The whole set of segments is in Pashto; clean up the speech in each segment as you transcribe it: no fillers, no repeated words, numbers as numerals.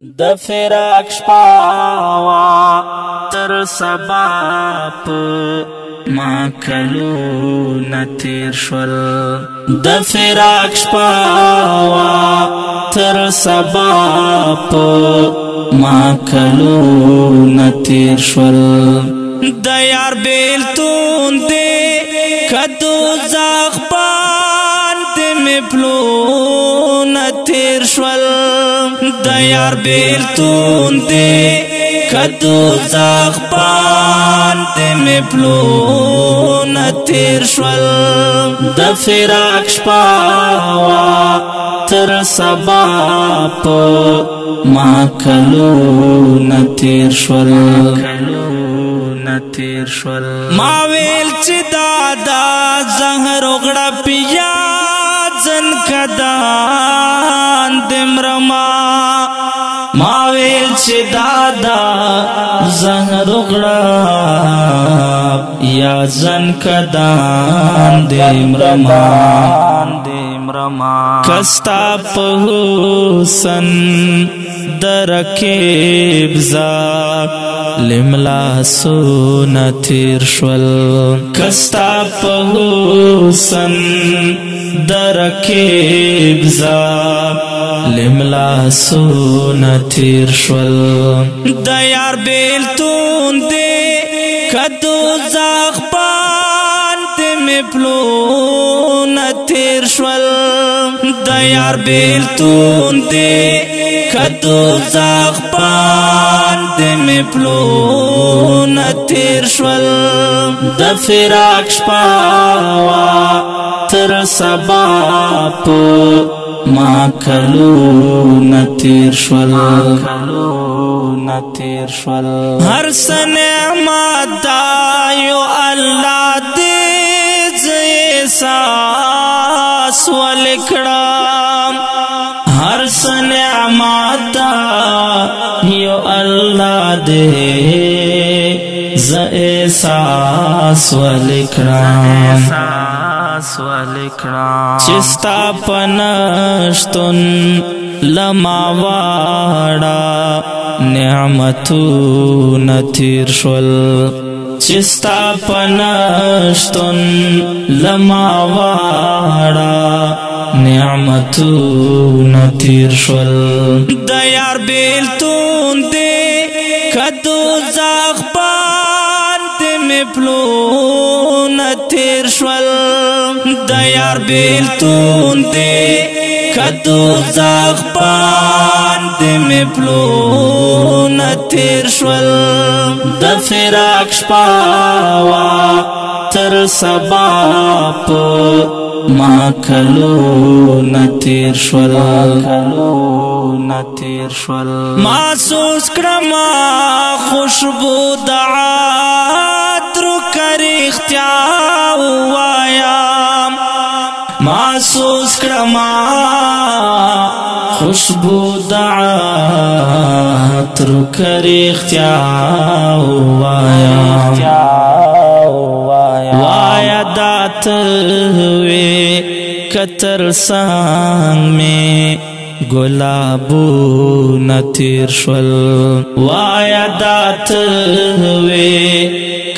د فراق شپاوا تر سبا په ما کلونه تیر شول د فراق شپاوا تر سبا په ما کلونه تیر شول د یار بیلتون دې کدو زاغ باندې مې پلونه تیر شول د یار بیلتون دې کدو زاغ باندې مې پلونه تیر شول د فراق شپاوا تر سبا په ما کلونه تیر شول ما ویل چې دادا زهر وغړه پیا ځن کدان دمرما ما ویل چې دادا زهر وغړه یا ځن کدان دمرما کستا په حسن درکیب ظالم لاسونه تیر شول کستا په حسن درکیب ظالم لاسونه تیر شول د یار بیلتون دې کدو زاغ باندې مې پلونه تیر شول د یار بیلتون دې کدو زاغ باندې مې پلونه تیر شول د فراق شپاوا تر سبا په ما کلونه تیر شول هر څه نعمت دا یو الله دې زه احساس ولکړم هر څه نعمت دا یو الله دې زه احساس ولکړم چې ستا په نشتون لما واړه نعمتونه تیر شول چې ستا په نشتون لما واړه نعمتونه تیر شول د یار بیلتون دې کدو زاغ باندې مې پلونه تیر شول د یار بیلتون دې کدو زاغ باندې مې پلونه تیر شول د فراق شپاوا تر سبا په ما کلونه تیر شول محسوس کړم خوشبو د عطر کرختیا وایم محسوس کړم خوشبو د عطر کرختیا وایم وایا دات وی کتر سان میں گلابونه تیر شول وایا دات وی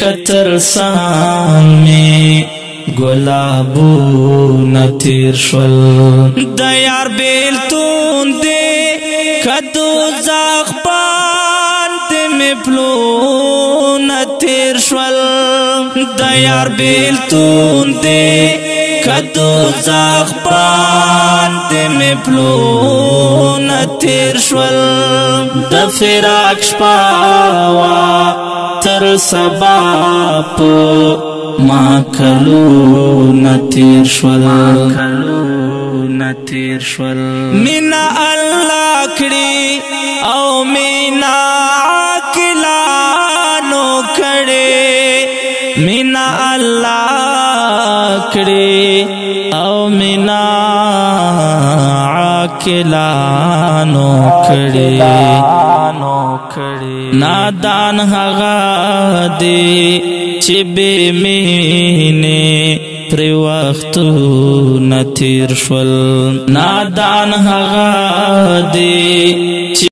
کتر سان میں گلابونه تیر شول د یار بیلتون دې کدو زاغ باندې مې پلونه تیر شول د یار بیلتون دې کدو زاغ باندې مې پلونه تیر شول د فراق شپاوا تر سبا په ما کلونه تیر شول مینا الله کړي او مینا عاقلانو کړي مینا الله کړي او مینا عاقلانو کړي نادان هغه دی چې بې مینې پری وختونه تیر شول نادان هغه دی